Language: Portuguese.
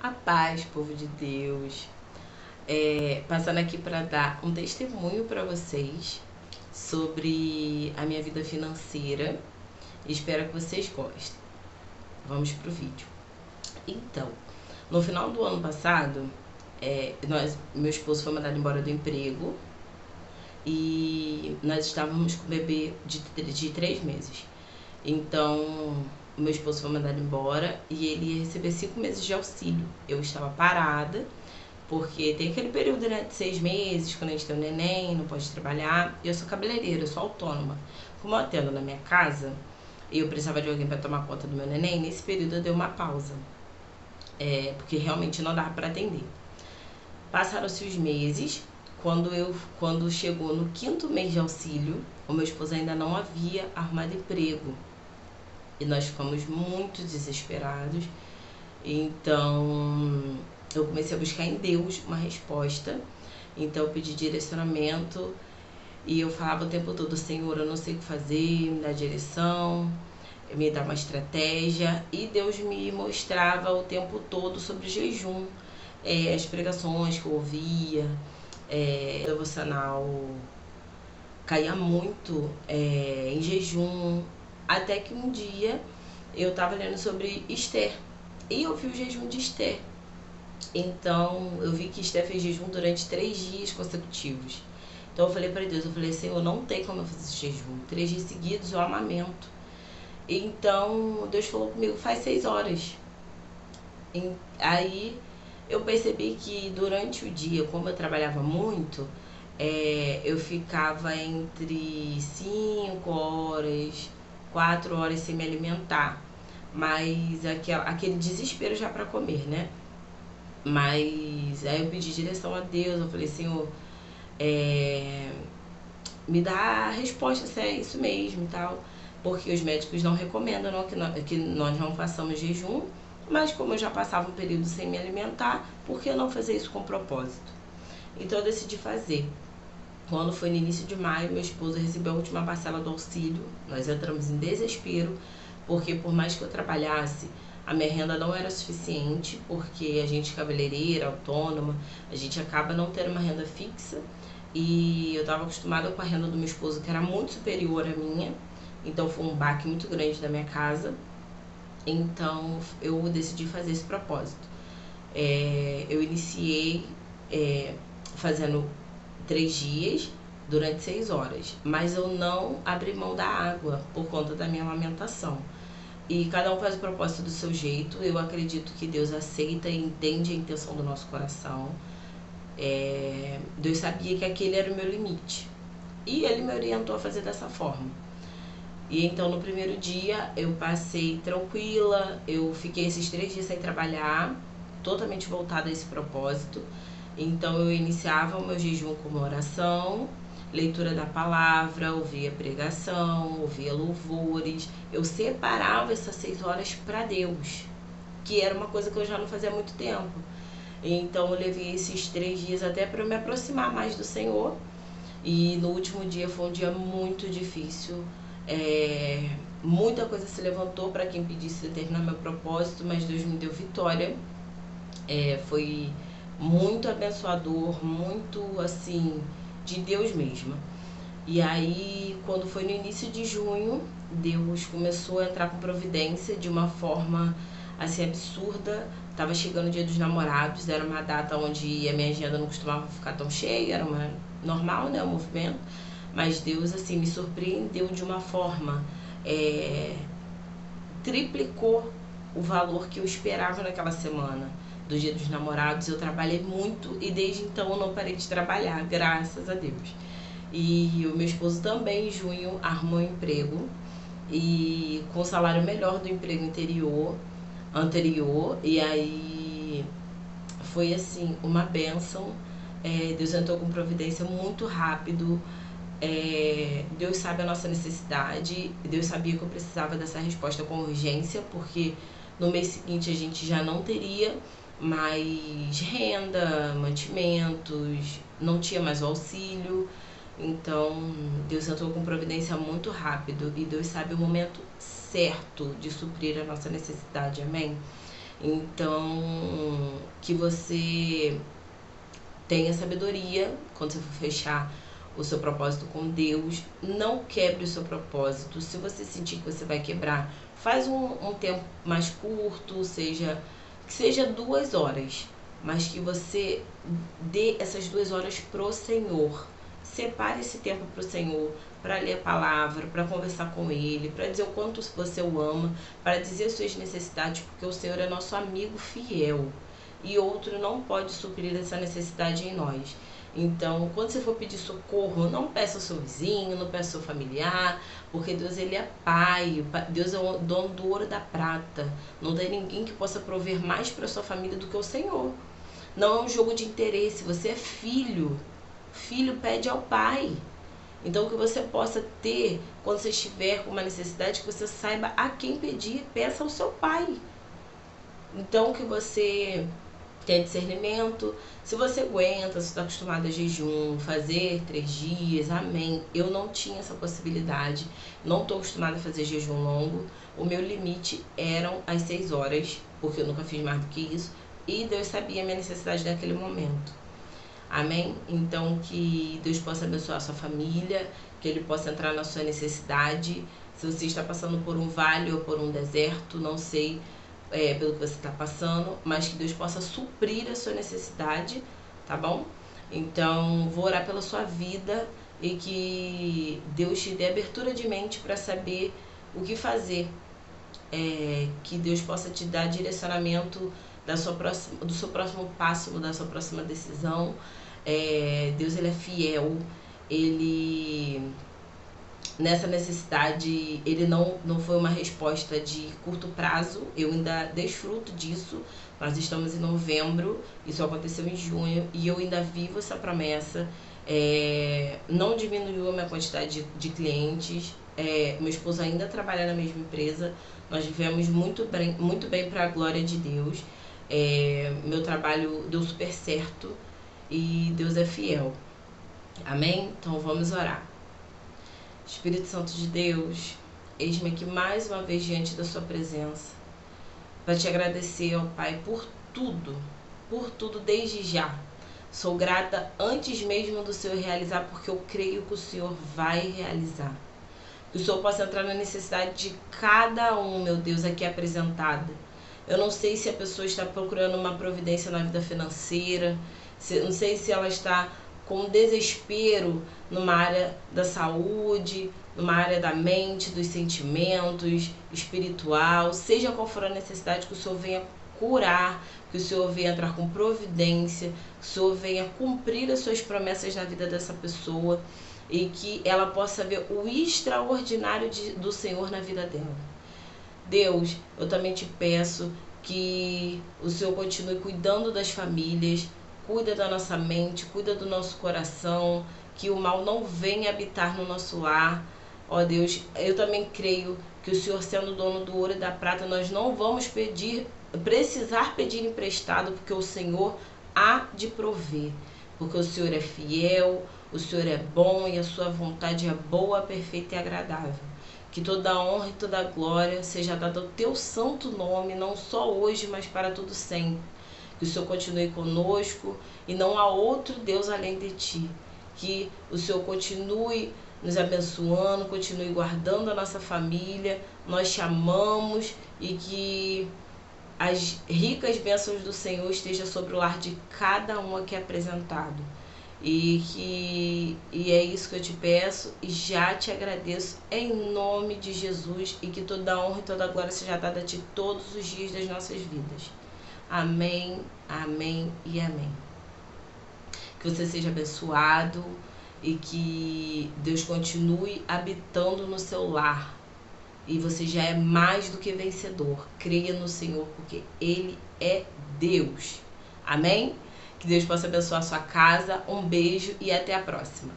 A paz, povo de Deus. Passando aqui para dar um testemunho para vocês sobre a minha vida financeira. Espero que vocês gostem. Vamos pro vídeo. Então, no final do ano passado, meu esposo foi mandado embora do emprego e nós estávamos com um bebê de 3 meses. Então, o meu esposo foi mandado embora e ele ia receber 5 meses de auxílio. Eu estava parada, porque tem aquele período, né, de 6 meses, quando a gente tem um neném, não pode trabalhar. Eu sou cabeleireira, eu sou autônoma. Como eu atendo na minha casa, e eu precisava de alguém para tomar conta do meu neném, nesse período eu dei uma pausa. Porque realmente não dava para atender. Passaram-se os meses, quando chegou no 5º mês de auxílio, o meu esposo ainda não havia arrumado emprego. E nós ficamos muito desesperados. Então, eu comecei a buscar em Deus uma resposta. Então, eu pedi direcionamento e eu falava o tempo todo: Senhor, eu não sei o que fazer, me dá direção, me dá uma estratégia. E Deus me mostrava o tempo todo sobre jejum, as pregações que eu ouvia, o devocional caía muito em jejum. Até que um dia eu estava lendo sobre Esther e eu vi o jejum de Esther. Então eu vi que Esther fez jejum durante 3 dias consecutivos. Então eu falei para Deus, Senhor, não tem como eu fazer esse jejum. 3 dias seguidos eu amamento. Então Deus falou comigo, faz 6 horas. Aí eu percebi que durante o dia, como eu trabalhava muito, eu ficava entre 5 horas, 4 horas sem me alimentar. Mas aquele desespero já para comer, né? Mas aí eu pedi direção a Deus, eu falei, Senhor, me dá a resposta se é isso mesmo e tal. Porque os médicos não recomendam que nós não façamos jejum, mas como eu já passava um período sem me alimentar, por que não fazer isso com propósito? Então eu decidi fazer. Quando foi no início de maio, meu esposo recebeu a última parcela do auxílio. Nós entramos em desespero, porque por mais que eu trabalhasse, a minha renda não era suficiente, porque a gente é cabeleireira, autônoma, a gente acaba não tendo uma renda fixa. E eu estava acostumada com a renda do meu esposo, que era muito superior à minha. Então foi um baque muito grande da minha casa. Então eu decidi fazer esse propósito. Eu iniciei fazendo 3 dias durante 6 horas, mas eu não abri mão da água por conta da minha amamentação. E cada um faz o propósito do seu jeito. Eu acredito que Deus aceita e entende a intenção do nosso coração. Deus sabia que aquele era o meu limite e Ele me orientou a fazer dessa forma. E então no primeiro dia eu passei tranquila, eu fiquei esses 3 dias sem trabalhar, totalmente voltada a esse propósito. Então eu iniciava o meu jejum com uma oração, leitura da palavra, ouvia pregação, ouvia louvores. Eu separava essas 6 horas para Deus, que era uma coisa que eu já não fazia há muito tempo. Então eu levei esses 3 dias até para eu me aproximar mais do Senhor. E no último dia foi um dia muito difícil. Muita coisa se levantou para quem pedisse terminar meu propósito, mas Deus me deu vitória. Foi muito abençoador, muito assim, de Deus mesmo. E aí, quando foi no início de junho, Deus começou a entrar com providência de uma forma assim absurda. Tava chegando o Dia dos Namorados, era uma data onde a minha agenda não costumava ficar tão cheia, era uma normal, né, o movimento. Mas Deus assim me surpreendeu de uma forma, triplicou o valor que eu esperava naquela semana do Dia dos Namorados. Eu trabalhei muito e desde então eu não parei de trabalhar, graças a Deus. E o meu esposo também em junho arrumou um emprego e com um salário melhor do emprego anterior. E aí foi assim uma bênção. Deus entrou com providência muito rápido. Deus sabe a nossa necessidade. Deus sabia que eu precisava dessa resposta com urgência, porque no mês seguinte a gente já não teria mais renda, mantimentos, não tinha mais o auxílio. Então Deus entrou com providência muito rápido e Deus sabe o momento certo de suprir a nossa necessidade, amém? Então, que você tenha sabedoria quando você for fechar o seu propósito com Deus. Não quebre o seu propósito. Se você sentir que você vai quebrar, faz um tempo mais curto, que seja 2 horas, mas que você dê essas 2 horas pro Senhor. Separe esse tempo pro Senhor, para ler a palavra, para conversar com Ele, para dizer o quanto você o ama, para dizer as suas necessidades, porque o Senhor é nosso amigo fiel e outro não pode suprir essa necessidade em nós. Então, quando você for pedir socorro, não peça ao seu vizinho, não peça ao seu familiar, porque Deus, ele é Pai. Deus é o dono do ouro e da prata. Não tem ninguém que possa prover mais para sua família do que o Senhor. Não é um jogo de interesse, você é filho. Filho pede ao Pai. Então, que você possa ter, quando você estiver com uma necessidade, que você saiba a quem pedir, peça ao seu Pai. Então, que você tenha discernimento. Se você aguenta, se está acostumado a jejum, fazer 3 dias, amém. Eu não tinha essa possibilidade, não estou acostumada a fazer jejum longo. O meu limite eram as 6 horas, porque eu nunca fiz mais do que isso. E Deus sabia a minha necessidade naquele momento. Amém? Então, que Deus possa abençoar a sua família, que Ele possa entrar na sua necessidade. Se você está passando por um vale ou por um deserto, não sei pelo que você está passando, mas que Deus possa suprir a sua necessidade, tá bom? Então, vou orar pela sua vida e que Deus te dê abertura de mente para saber o que fazer. Que Deus possa te dar direcionamento do seu próximo passo, da sua próxima decisão. Deus, ele é fiel, ele nessa necessidade, ele não foi uma resposta de curto prazo, eu ainda desfruto disso. Nós estamos em novembro, isso aconteceu em junho e eu ainda vivo essa promessa. Não diminuiu a minha quantidade de clientes, meu esposo ainda trabalha na mesma empresa, nós vivemos muito bem para a glória de Deus. Meu trabalho deu super certo e Deus é fiel. Amém? Então vamos orar. Espírito Santo de Deus, eis-me aqui mais uma vez diante da sua presença, para te agradecer, ó Pai, por tudo desde já. Sou grata antes mesmo do Senhor realizar, porque eu creio que o Senhor vai realizar. Que o Senhor possa entrar na necessidade de cada um, meu Deus, aqui apresentada. Eu não sei se a pessoa está procurando uma providência na vida financeira, não sei se ela está com desespero numa área da saúde, numa área da mente, dos sentimentos, espiritual, seja qual for a necessidade, que o Senhor venha curar, que o Senhor venha entrar com providência, que o Senhor venha cumprir as suas promessas na vida dessa pessoa e que ela possa ver o extraordinário do Senhor na vida dela. Deus, eu também te peço que o Senhor continue cuidando das famílias, cuida da nossa mente, cuida do nosso coração, que o mal não venha habitar no nosso lar. Ó Deus, eu também creio que o Senhor, sendo dono do ouro e da prata, nós não vamos precisar pedir emprestado, porque o Senhor há de prover. Porque o Senhor é fiel, o Senhor é bom e a sua vontade é boa, perfeita e agradável. Que toda a honra e toda a glória seja dada ao teu santo nome, não só hoje, mas para todo sempre. Que o Senhor continue conosco e não há outro Deus além de ti. Que o Senhor continue nos abençoando, continue guardando a nossa família. Nós te amamos e que as ricas bênçãos do Senhor estejam sobre o lar de cada um aqui apresentado. E é isso que eu te peço e já te agradeço em nome de Jesus, e que toda a honra e toda a glória seja dada a ti todos os dias das nossas vidas. Amém, amém e amém. Que você seja abençoado e que Deus continue habitando no seu lar. E você já é mais do que vencedor. Creia no Senhor, porque Ele é Deus. Amém? Que Deus possa abençoar a sua casa. Um beijo e até a próxima.